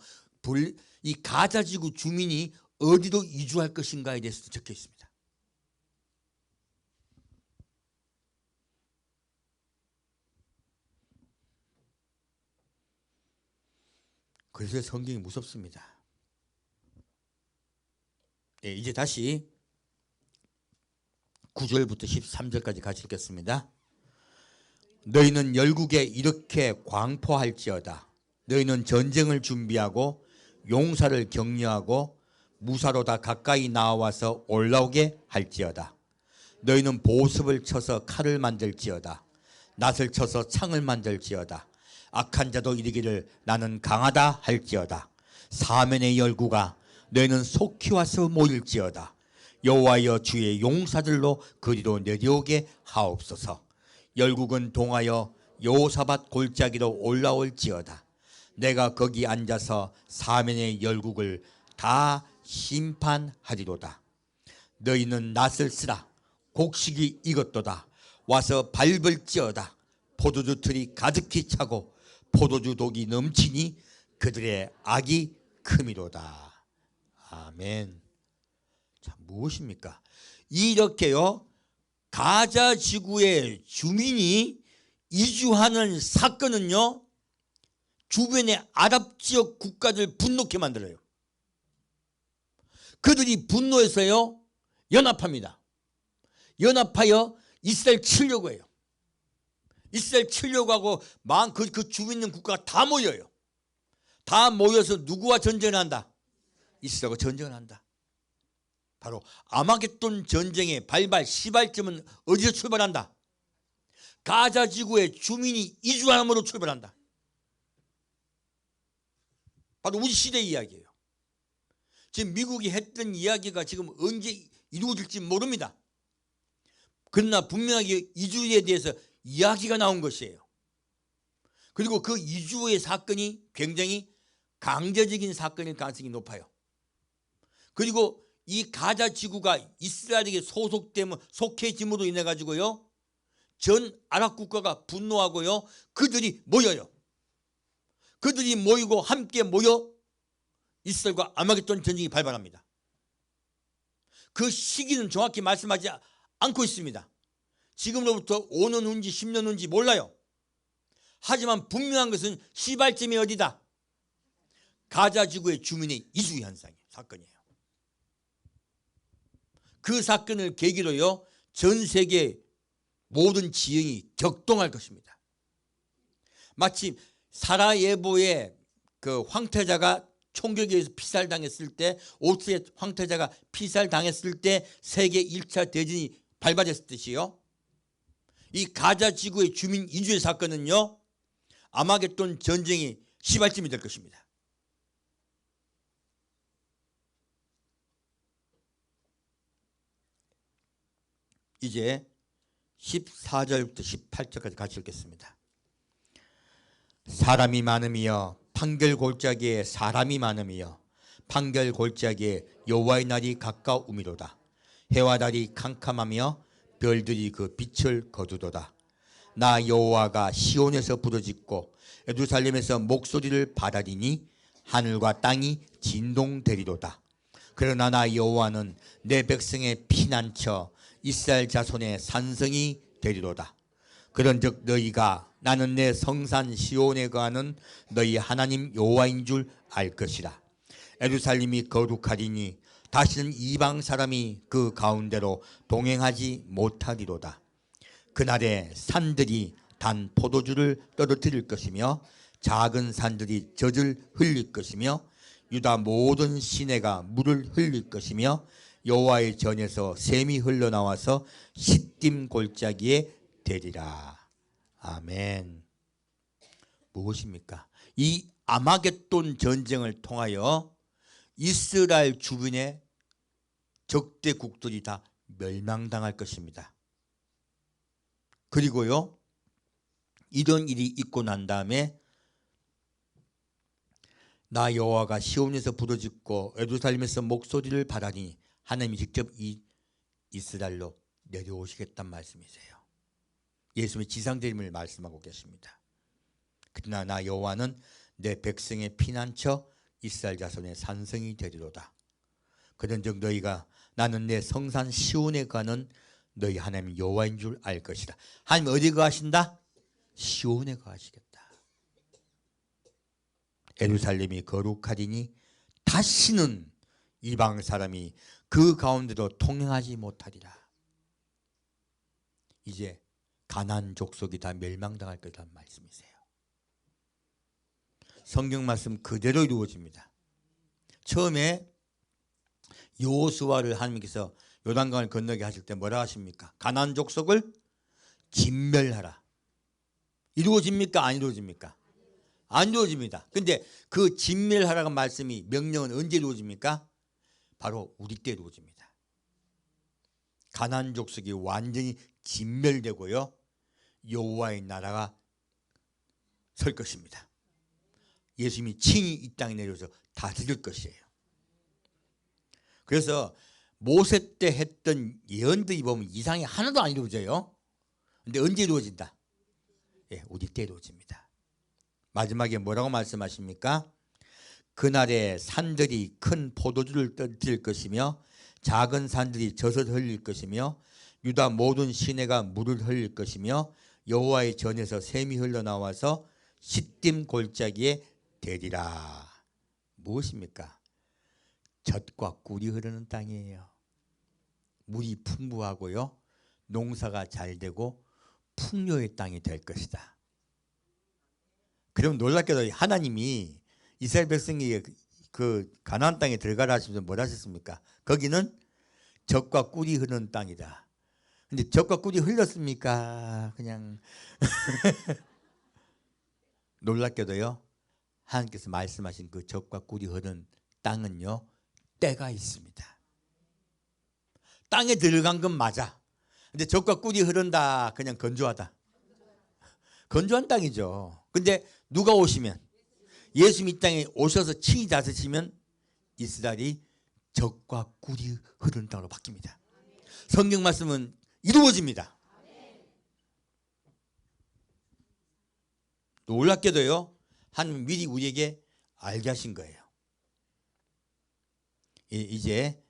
이 가자지구 주민이 어디로 이주할 것인가에 대해서도 적혀 있습니다. 그래서 성경이 무섭습니다. 네, 이제 다시 9절부터 13절까지 같이 읽겠습니다. 너희는 열국에 이렇게 광포할지어다. 너희는 전쟁을 준비하고 용사를 격려하고 무사로 다 가까이 나와서 올라오게 할지어다. 너희는 보습을 쳐서 칼을 만들지어다. 낫을 쳐서 창을 만들지어다. 악한 자도 이르기를 나는 강하다 할지어다. 사면의 열국아 너희는 속히 와서 모일지어다. 여호와여 주의 용사들로 그리로 내려오게 하옵소서. 열국은 동하여 여호사밧 골짜기로 올라올지어다. 내가 거기 앉아서 사면의 열국을 다 심판하리로다. 너희는 낫을 쓰라. 곡식이 익었도다. 와서 밟을지어다. 포도주 틀이 가득히 차고 포도주 독이 넘치니 그들의 악이 크미로다. 아멘. 자, 무엇입니까? 이렇게요, 가자 지구의 주민이 이주하는 사건은요, 주변의 아랍 지역 국가들 분노케 만들어요. 그들이 분노해서요, 연합합니다. 연합하여 이스라엘 치려고 해요. 이스라엘 치려고 하고 그 주변 있는 국가가 다 모여요. 다 모여서 누구와 전쟁을 한다? 이스라엘과 전쟁을 한다. 바로 아마겟돈 전쟁의 발발 시발점은 어디서 출발한다? 가자 지구의 주민이 이주함으로 출발한다. 바로 우리 시대의 이야기예요. 지금 미국이 했던 이야기가 지금 언제 이루어질지 모릅니다. 그러나 분명하게 이주에 대해서 이야기가 나온 것이에요. 그리고 그 이주의 사건이 굉장히 강제적인 사건일 가능성이 높아요. 그리고 이 가자 지구가 이스라엘에게 속해짐으로 인해 가지고요, 전 아랍 국가가 분노하고요, 그들이 모여요. 그들이 모이고 함께 모여 이스라엘과 아마겟돈 전쟁이 발발합니다. 그 시기는 정확히 말씀하지 않고 있습니다. 지금으로부터 5년 후인지 10년 후인지 몰라요. 하지만 분명한 것은 시발점이 어디다? 가자 지구의 주민의 이주 현상이에요. 사건이에요. 그 사건을 계기로요, 전 세계 모든 지형이 격동할 것입니다. 마치 사라예보의 그 황태자가 총격에 의해서 피살당했을 때, 오스의 황태자가 피살당했을 때 세계 1차 대전이 발발했듯이요, 이 가자 지구의 주민 이주의 사건은요, 아마겟돈 전쟁이 시발점이 될 것입니다. 이제 14절부터 18절까지 같이 읽겠습니다. 사람이 많음이여 판결 골짜기에 사람이 많음이여 판결 골짜기에 여호와의 날이 가까우미로다. 해와 달이 캄캄하며 별들이 그 빛을 거두도다. 나 여호와가 시온에서 부르짖고 예루살렘에서 목소리를 바라리니 하늘과 땅이 진동되리로다. 그러나 나 여호와는 내 백성의 피난처 이스라엘 자손의 산성이 되리로다. 그런즉 너희가 나는 내 성산 시온에 거하는 너희 하나님 여호와인 줄 알 것이라. 예루살렘이 거룩하리니 다시는 이방 사람이 그 가운데로 동행하지 못하리로다. 그날에 산들이 단 포도주를 떨어뜨릴 것이며 작은 산들이 젖을 흘릴 것이며 유다 모든 시내가 물을 흘릴 것이며 여호와의 전에서 샘이 흘러나와서 시딤 골짜기에 되리라. 아멘. 무엇입니까? 이 아마겟돈 전쟁을 통하여 이스라엘 주변의 적대국들이 다 멸망당할 것입니다. 그리고요, 이런 일이 있고 난 다음에 나 여호와가 시온에서 부르짖고 예루살렘에서 목소리를 바라니 하나님이 직접 이 이스라엘로 내려오시겠다는 말씀이세요. 예수님의 지상재림을 말씀하고 계십니다. 그러나 나 여호와는 내 백성의 피난처 이스라엘 자손의 산성이 되리로다. 그런즉 너희가 나는 내 성산 시온에 가는 너희 하나님 여호와인 줄 알 것이다. 하나님 어디 거하신다? 시온에 거하시겠다. 예루살렘이 거룩하리니 다시는 이방 사람이 그 가운데로 통행하지 못하리라. 이제 가나안 족속이 다 멸망당할 거라는 말씀이세요. 성경 말씀 그대로 이루어집니다. 처음에 여호수아를 하나님께서 요단강을 건너게 하실 때 뭐라 하십니까? 가나안 족속을 진멸하라. 이루어집니까? 안 이루어집니까? 안 이루어집니다. 근데 그 진멸하라는 말씀이 명령은 언제 이루어집니까? 바로 우리 때 이루어집니다. 가나안 족속이 완전히 진멸되고요, 여호와의 나라가 설 것입니다. 예수님이 친히 이 땅에 내려서 다스릴 것이에요. 그래서 모세 때 했던 예언들이 보면 이상이 하나도 안 이루어져요. 근데 언제 이루어진다? 예, 우리 때 이루어집니다. 마지막에 뭐라고 말씀하십니까? 그날에 산들이 큰 포도주를 떨어뜨릴 것이며 작은 산들이 젖을 흘릴 것이며 유다 모든 시내가 물을 흘릴 것이며 여호와의 전에서 샘이 흘러나와서 시딤 골짜기에 되리라. 무엇입니까? 젖과 꿀이 흐르는 땅이에요. 물이 풍부하고요, 농사가 잘 되고 풍요의 땅이 될 것이다. 그럼 놀랍게도 하나님이 이스라엘 백성에게 그 가나안 땅에 들어가라 하시면서 뭐라 하셨습니까? 거기는 젖과 꿀이 흐르는 땅이다. 근데 젖과 꿀이 흘렀습니까? 그냥 놀랍게도요, 하나님께서 말씀하신 그 젖과 꿀이 흐르는 땅은요, 때가 있습니다. 땅에 들어간 건 맞아. 근데 젖과 꿀이 흐른다, 그냥 건조하다. 건조한 땅이죠. 근데 누가 오시면, 예수님 이 땅에 오셔서 친히 다스리시면 이스라엘이 젖과 꿀이 흐르는 땅으로 바뀝니다. 성경 말씀은 이루어집니다. 놀랍게도요, 하나님 미리 우리에게 알게 하신 거예요. 이제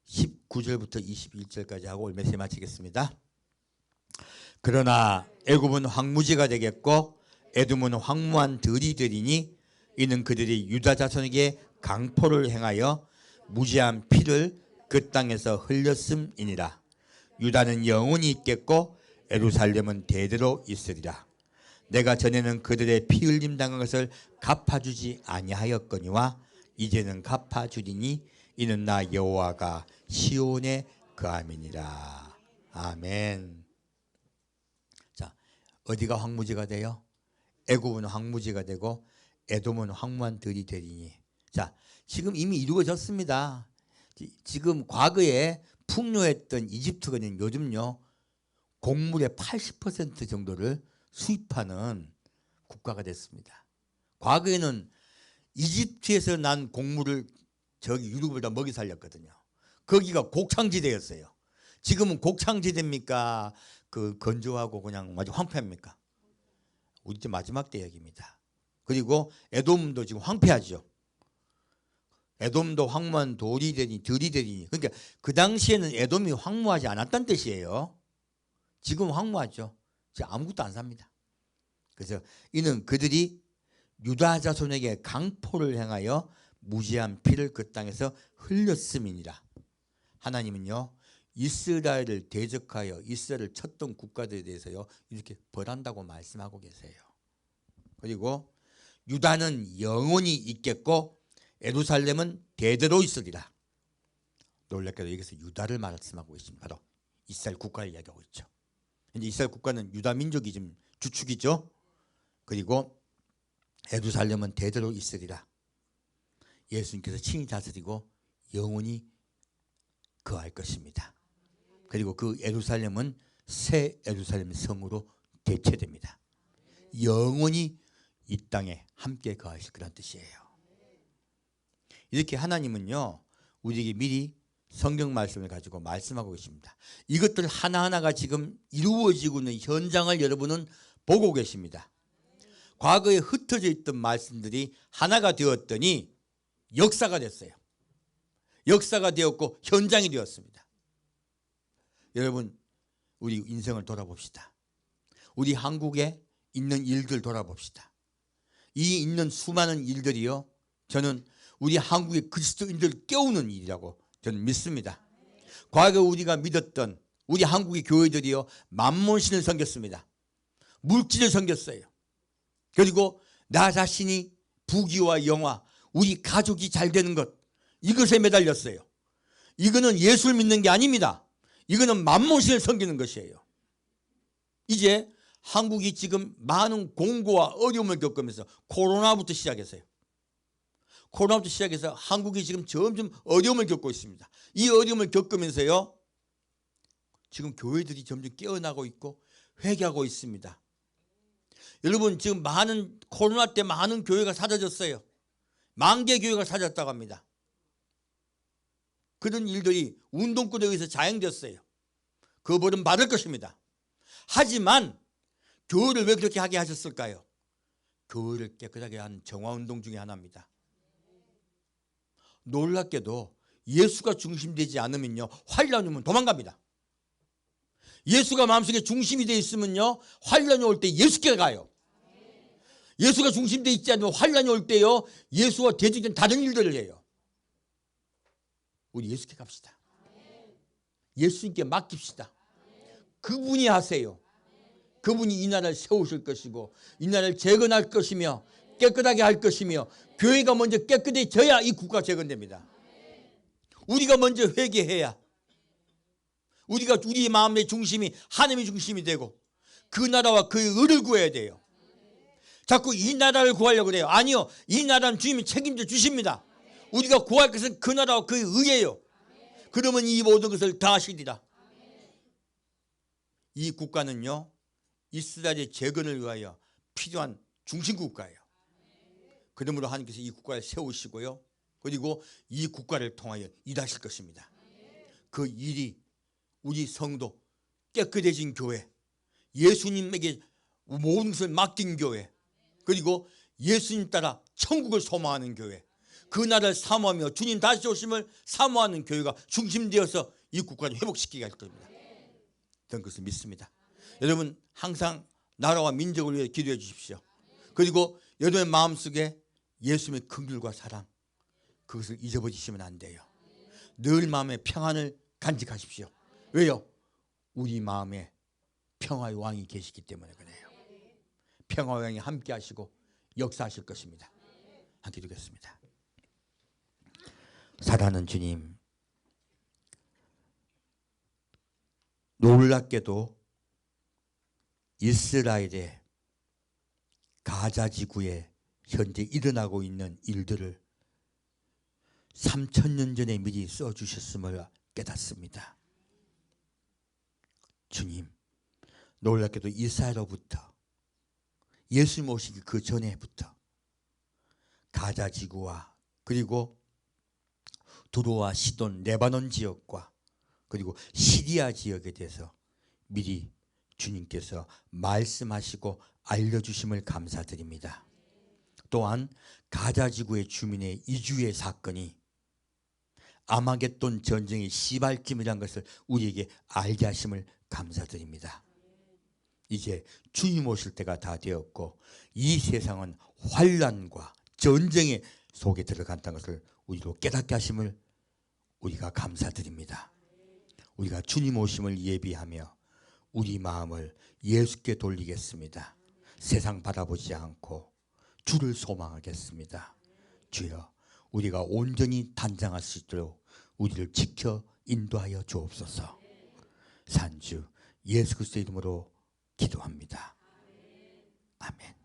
19절부터 21절까지 하고 오늘 메시지 마치겠습니다. 그러나 애굽은 황무지가 되겠고 에돔은 황무한 들이 되리니 이는 그들이 유다 자손에게 강포를 행하여 무지한 피를 그 땅에서 흘렸음이니라. 유다는 영원히 있겠고 예루살렘은 대대로 있으리라. 내가 전에는 그들의 피 흘림 당한 것을 갚아주지 아니하였거니와 이제는 갚아주리니 이는 나 여호와가 시온에 거함이니라. 아멘. 자, 어디가 황무지가 돼요? 애굽은 황무지가 되고 에돔은 황무한 들이 되리니. 자, 지금 이미 이루어졌습니다. 지금 과거에 풍요했던 이집트는 요즘요, 곡물의 80% 정도를 수입하는 국가가 됐습니다. 과거에는 이집트에서 난 곡물을 저기 유럽에다 먹이 살렸거든요. 거기가 곡창지대였어요. 지금은 곡창지대입니까? 그 건조하고 그냥 아주 황폐합니까? 우리 때 마지막 때 얘기입니다. 그리고 에돔도 지금 황폐하죠. 에돔도 황무한 돌이 되니 들이 되니. 그러니까 그 당시에는 에돔이 황무하지 않았다는 뜻이에요. 지금 황무하죠. 지금 아무것도 안 삽니다. 그래서 이는 그들이 유다 자손에게 강포를 행하여 무지한 피를 그 땅에서 흘렸음이니라. 하나님은요, 이스라엘을 대적하여 이스라엘을 쳤던 국가들에 대해서요 이렇게 벌한다고 말씀하고 계세요. 그리고 유다는 영원히 있겠고 예루살렘은 대대로 있으리라. 놀랍게도 여기서 유다를 말씀하고 있습니다. 바로 이스라엘 국가를 이야기하고 있죠. 이제 이스라엘 국가는 유다 민족이 지금 주축이죠. 그리고 예루살렘은 대대로 있으리라. 예수님께서 친히 다스리고 영원히 거할 것입니다. 그리고 그 예루살렘은 새 예루살렘 성으로 대체됩니다. 영원히 이 땅에 함께 거하실 그런 뜻이에요. 이렇게 하나님은요 우리에게 미리 성경 말씀을 가지고 말씀하고 계십니다. 이것들 하나하나가 지금 이루어지고 있는 현장을 여러분은 보고 계십니다. 과거에 흩어져 있던 말씀들이 하나가 되었더니 역사가 됐어요. 역사가 되었고 현장이 되었습니다. 여러분, 우리 인생을 돌아봅시다. 우리 한국에 있는 일들 돌아봅시다. 이 있는 수많은 일들이요, 저는 우리 한국의 그리스도인들을 깨우는 일이라고 저는 믿습니다. 과거 우리가 믿었던 우리 한국의 교회들이요 만몬신을 섬겼습니다. 물질을 섬겼어요. 그리고 나 자신이 부귀와 영화, 우리 가족이 잘 되는 것, 이것에 매달렸어요. 이거는 예수를 믿는 게 아닙니다. 이거는 만몬신을 섬기는 것이에요. 이제 한국이 지금 많은 공고와 어려움을 겪으면서 코로나부터 시작했어요. 코로나부터 시작해서 한국이 지금 점점 어려움을 겪고 있습니다. 이 어려움을 겪으면서요 지금 교회들이 점점 깨어나고 있고 회개하고 있습니다. 여러분, 지금 많은 코로나 때 많은 교회가 사라졌어요. 만개 교회가 사라졌다고 합니다. 그런 일들이 운동권에 의해서 자행됐어요. 그 벌은 받을 것입니다. 하지만 교회를 왜 그렇게 하게 하셨을까요? 교회를 깨끗하게 하는 정화운동 중에 하나입니다. 놀랍게도 예수가 중심되지 않으면요 환란이 오면 도망갑니다. 예수가 마음속에 중심이 되어 있으면요 환란이 올 때 예수께 가요. 예수가 중심되어 있지 않으면 환란이 올 때요 예수와 대적된 다른 일들을 해요. 우리 예수께 갑시다. 예수님께 맡깁시다. 그분이 하세요. 그분이 이 나라를 세우실 것이고 이 나라를 재건할 것이며 깨끗하게 할 것이며 교회가 먼저 깨끗해져야 이 국가가 재건됩니다. 우리가 먼저 회개해야 우리가 우리 마음의 중심이 하나님의 중심이 되고 그 나라와 그의 의를 구해야 돼요. 자꾸 이 나라를 구하려고 그래요. 아니요, 이 나라는 주님이 책임져 주십니다. 우리가 구할 것은 그 나라와 그의 의예요. 그러면 이 모든 것을 다 하시리라. 이 국가는요 이스라엘의 재건을 위하여 필요한 중심국가예요. 그러므로 하나님께서 이 국가를 세우시고요 그리고 이 국가를 통하여 일하실 것입니다. 그 일이 우리 성도, 깨끗해진 교회, 예수님에게 모든 것을 맡긴 교회, 그리고 예수님 따라 천국을 소망하는 교회, 그 나라를 사모하며 주님 다시 오심을 사모하는 교회가 중심되어서 이 국가를 회복시키게 할 겁니다. 저는 그것을 믿습니다. 여러분 항상 나라와 민족을 위해 기도해 주십시오. 그리고 여러분의 마음속에 예수님의 긍휼과 사랑, 그것을 잊어버리시면 안 돼요. 늘 마음에 평안을 간직하십시오. 왜요? 우리 마음에 평화의 왕이 계시기 때문에 그래요. 평화의 왕이 함께 하시고 역사하실 것입니다. 함께 기도하겠습니다. 사랑하는 주님, 놀랍게도 이스라엘의 가자 지구에 현재 일어나고 있는 일들을 3000년 전에 미리 써주셨음을 깨닫습니다. 주님, 놀랍게도 이스라엘로부터 예수님 오시기 그 전에부터 가자 지구와 그리고 두로와 시돈, 레바논 지역과 그리고 시리아 지역에 대해서 미리 주님께서 말씀하시고 알려주심을 감사드립니다. 또한 가자 지구의 주민의 이주의 사건이 아마겟돈 전쟁의 시발점이라는 것을 우리에게 알게 하심을 감사드립니다. 이제 주님 오실 때가 다 되었고 이 세상은 환난과 전쟁의 속에 들어간다는 것을 우리로 깨닫게 하심을 우리가 감사드립니다. 우리가 주님 오심을 예비하며 우리 마음을 예수께 돌리겠습니다. 세상 바라보지 않고 주를 소망하겠습니다. 주여, 우리가 온전히 단장할 수 있도록 우리를 지켜 인도하여 주옵소서. 산주 예수 그리스도의 이름으로 기도합니다. 아멘.